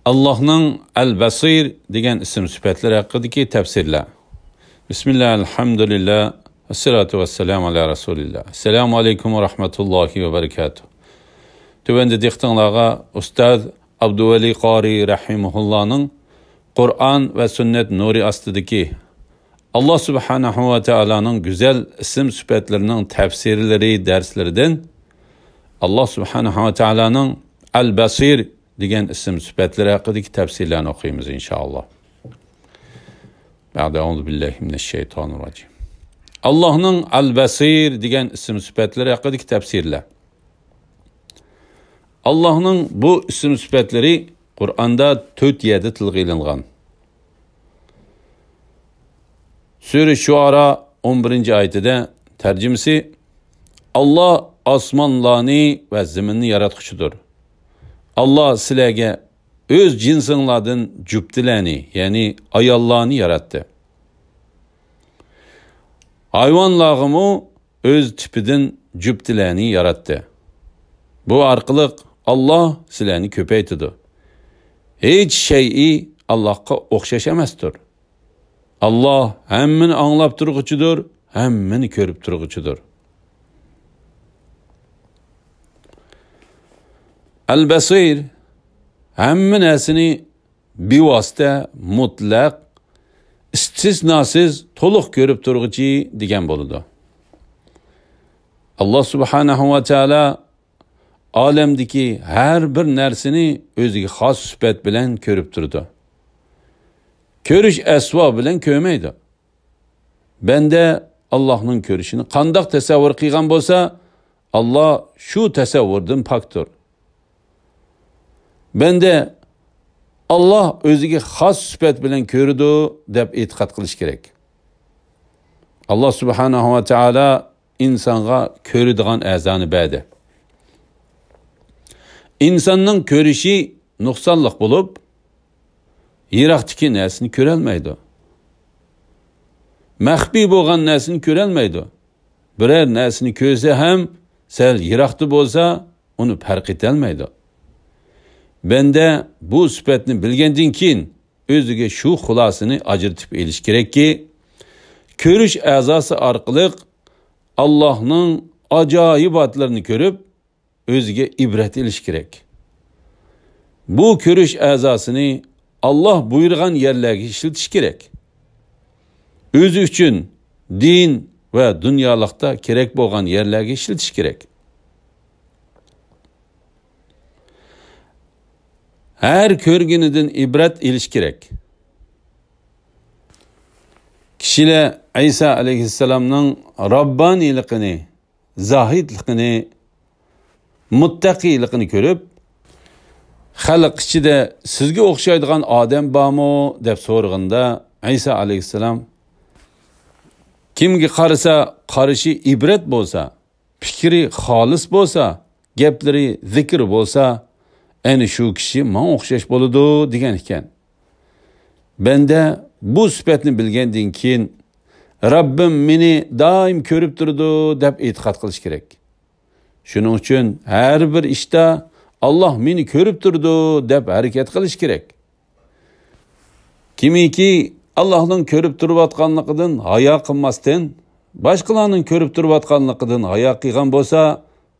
Allohning Al-Basir degan ism sifatlari haqidagi tafsirlar. Bismillah, alhamdulillah, assalatu vassalamu ala rasulillah. Assalomu alaykum va rahmatullohi va barakatuh. Tuvanda dehqonlarga Ustaz Abduvali Qori rahimahullohning Qur'on va sunnat nuri ostidagi Allah subhanahu va taolaning go'zal ism sifatlarining tafsirlari darslaridan Allah subhanahu va taolaning Al-Basir degan ism sifatlari haqidagi tafsirlarni o'qiymiz inshaalloh. Ba'da billahi minashshaytonirrojim. Allohning Al-Basir degan ism sifatlari haqidagi tafsirlar. Allohning bu ism sifatlari Qur'onda 4 yerda tilga ilingan. Sura Shuara 11-oyatida tarjimasi Allah osmonlarni va zaminni yaratquchidir. Allah sizlarga o'z jinsinglardan juftlarni, ya'ni ayollarni yaratdi. Hayvonlarga o'z tipidan juftlarni yaratdi. Bu orqali Allah sizlarni ko'paytirdi. Hech şeyi Allohga o'xshash emasdir. Allah hammani anglab turg'uchidir, hammani ko'rib turg'uchidir. Al-Basir hamma narsani bevosita, mutlaq, istisnosiz to'liq ko'rib turg'uchi degan bo'ladi. Allah subhanahu va taolo olamdagi har bir narsani o'ziga xos sifat bilan ko'rib turdi. Ko'rish asvob bilan ko'rmaydi. Banda Allohning ko'rishini qandoq tasavvur qilgan bo'lsa, Allah shu tasavvurdan pokdir. Banda Allah o'ziga xos sifat bilan ko'rdi deb e'tiqod qilish kerak. Allah subhanahu va taolo insonga ko'radigan a'zoni berdi. İnsanın ko'rishi nuqsonliq bo'lib, yiroqdagi narsani ko'ra olmaydi. Maxfiy bo'lgan narsani ko'ra olmaydi. Biror narsani ko'rsa ham, sal yiroqda bo'lsa, uni farq eta olmaydi. Banda bu sifatni bilgandan keyin o'ziga shu xulosani ajratib olish kerakki, ko'rish a'zosi orqali Allohning ajoyibotlarini ko'rib, o'ziga ibrat olish kerak. Bu ko'rish a'zosini Allah buyurgan yerlarga ishlatish kerak. O'zi uchun din va dunyolikda kerak bo'lgan yerlarga ishlatish kerak. Her ko'rganidan ibrat olish kerak. Kishilar Isa alayhissalomning Robboniyligini, zohidligini, muttaqiligini ko'rib, xalq ichida sizga o'xshaydigan odam bormi deb so'raganda Isa alayhissalom kimga qarasa qarishi ibrat bo'lsa, fikri xolis bo'lsa, gaplari zikr bo'lsa, ana shu kishi menga o'xshash bo'ladi degan ekan. Banda bu sifatni bilgandan keyin Rabbim meni doim ko'rib turdi deb e'tiqod qilish kerak. Shuning uchun har bir ishda Allah meni ko'rib turdi deb harakat qilish kerak. Kimiki Allohning ko'rib turayotganligidan hayo qilmasdan, boshqalarning ko'rib turayotganligidan hayo qilgan bo'lsa,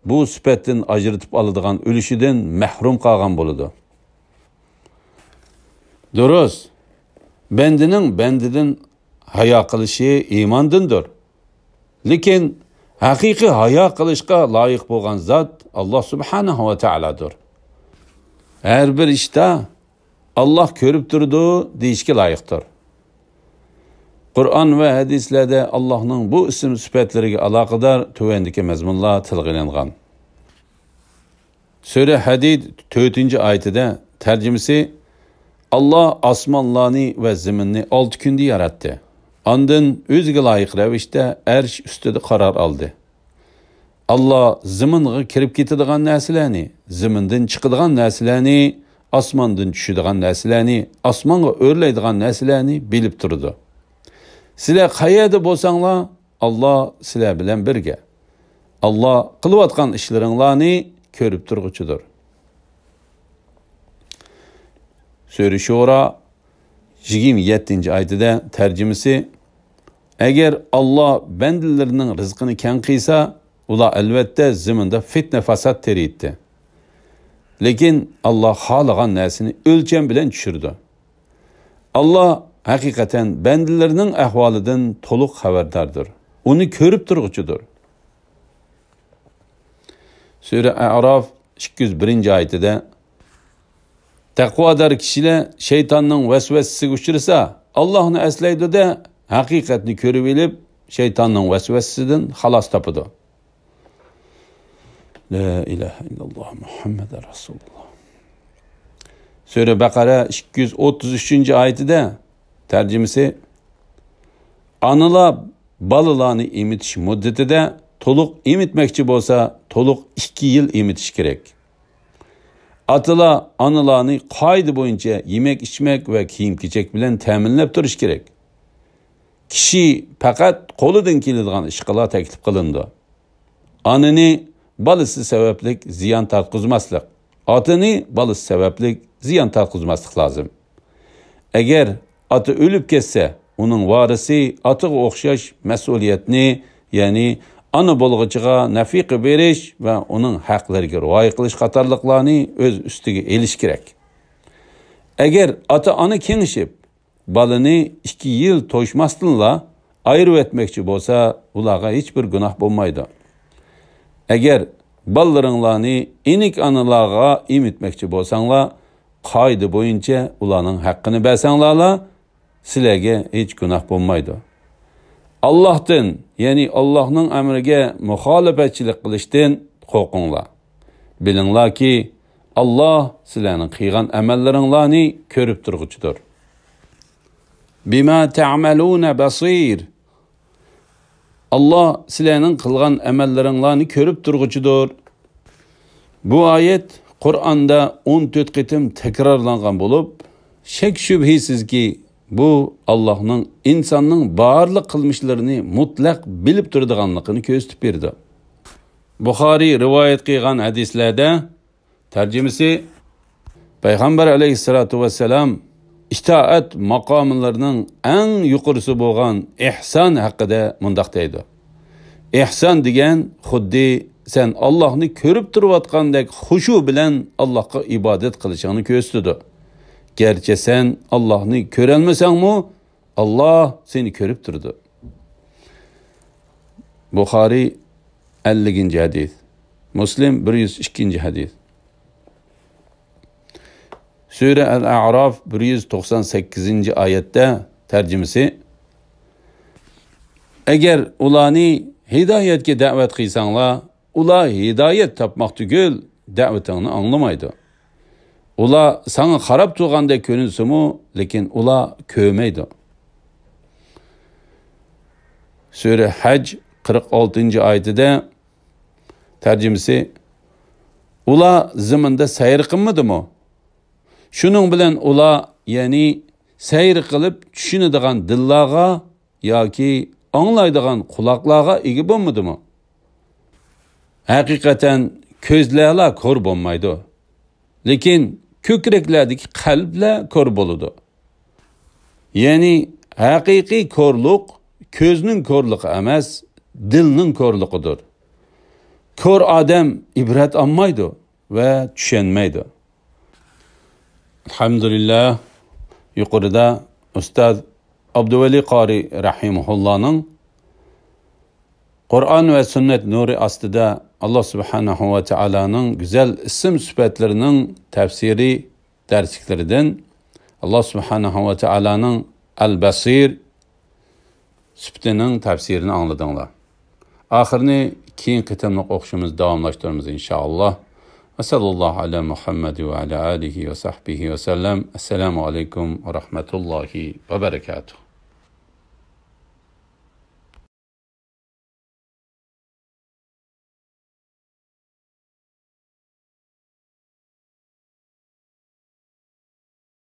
bu sifatdan ajratib oladigan o'lishidan mahrum qolgan bo'ladi. Durust. Bendining bendidan hayo qilishi iymondandir. Lekin haqiqiy hayo qilishga loyiq bo'lgan zot Allah subhanahu va taolodir. Her bir ishda Allah ko'rib turdi deyishga loyiqdir. Qur'on va hadislarda Allohning bu ism sifatlariga aloqador tuvandagi mazmunlar tilg'ilingan. Sura Hadid 4-oyatida tarjimasi Allah osmonlarni va zaminni 6 kunda yaratdi. Ondan o'ziga loyiq ravishda arsh ustida qaror oldi. Allah zaminga kirib ketadigan narsalarni, zamindan chiqadigan narsalarni, osmondan tushadigan narsalarni, osmonga o'rlaydigan narsalarni bilib turdi. Sizlar qayerda bo'lsanglar, Allah sizlar bilan birga. Allah qilayotgan ishlaringlarni ko'rib turg'uchidir. Sure Shura 27. ayetida tercümesi Eğer Allah bendilerinin rızkını keng qilsa, ular albatta ziminda fitna fasad teriydi. Lekin Allah xolagan narsani o'lcham bilan tushirdi. Allah haqiqatan bendilerinin ahvolidan to'liq xabardordir. Uni ko'rib turg'uchidir. Sura A'rof 201. oyatida taqvodor kishilar shaytonning vasvasasiga uchrasa, Allohni eslaydi-da, haqiqatni ko'rib olib, shaytonning vasvasasidan xalos topadi. La ilaha illalloh Muhammad Rasululloh. Sura Baqara 233. oyatida tercümesi Analar balalarni emitish muddatida to'liq emitmoqchi bo'lsa, to'liq 2 yil emitish kerak. Atalar analarni qoida bo'yicha yemek, ichmak va kiyim-kechak bilan ta'minlab turish kerak. Kishi faqat qo'lidan keladigan ish qila taklif qilindi. Onani balasi sababli ziyon tartqizmaslik, otani balasi sababli ziyon tartqizmaslik lozim. Agar ota o'lib ketsa, uning varisi otaga o'xshash mas'uliyatni, ya'ni ana bo'lg'ichiga nafiqa berish va uning haqlariga rioya qilish qatorliqlarni o'z ustiga elish kerak. Agar ota-ona kengishib, balani 2 yil to'yishmasdanla ayirib etmoqchi bo'lsa, ularga hech bir gunoh bo'lmaydi. Agar ballariinglarni enik analarga emitmoqchi bo'lsanglar, qoida bo'yicha ularning haqqini bersanglar, sizlarga hech gunoh bo'lmaydi. Allohdan, ya'ni Allohning amriga muxolifatchilik qilishdan qo'rqinglar. Bilinglarki, Alloh sizlarning qilgan amallaringlarni ko'rib turg'uchidir. Bima ta'maluna basir. Allah sizlarning qilgan amallaringlarni ko'rib turg'uchidir. Bu oyat Qur'onda 14 qitim takrorlangan bo'lib, shak shubhisizki bu Allohning insonning barliq qilmishlarini mutlaq bilib turadiganligini ko'rsatib berdi. Buxoriy rivoyat qilgan hadislarda tarjimasi Payg'ambar alayhisolatu vassalam itoat maqomlarining eng yuqorisi bo'lgan ihson haqida mundaq deydi. Ihson degan xuddi sen Allohni ko'rib turayotgandek xushu bilan Allohga ibodat qilishingni ko'rsatadi. Gerçi sen Allah'ını görelmesen Allah seni körüp durdu. Bukhari 50. hadis. Muslim 102. hadis. Sure Al-A'raf 198. ayette tercümesi Eğer ularni hidayetke davet qilsanglar, ular hidayet tapmaq tugul davetingni anglamaydi. Ular sana qarab turgandek ko'rinsa-mu, lekin ular ko'rmaydi. Sura Haj 46. oyatida tercümesi ular ziminda sayr qilmadimi? Shuning bilan ular, ya'ni sayr qilib tushunadigan dillarga yoki anglaydigan quloqlarga ega bo'lmadimi? Haqiqatan ko'zlarlar ko'r bo'lmaydi. Lekin ko'kraklardagi qalblar ko'r bo'ladi. Ya'ni haqiqiy ko'rlik ko'zning ko'rligi emas, dilning ko'rligidir. Ko'r odam ibrat olmaydi va tushunmaydi. Alhamdulillah, yuqorida Ustoz Abduvali Qori rahimahullohning Qur'on va sunnat nuri ostida Allah subhanahu va taolaning güzel isim sifatlarining tafsiri darsliklaridan Allah subhanahu va taolaning Al-Basir sifatining tafsirini angladinglar. Oxirini keyin qitimliq o'qishimiz davomlashtiramiz inshaalloh. Va sallallohu ala Muhammad va ala alihi va sahbihi va sallam. Assalomu alaykum va rahmatullohi va barakatuh.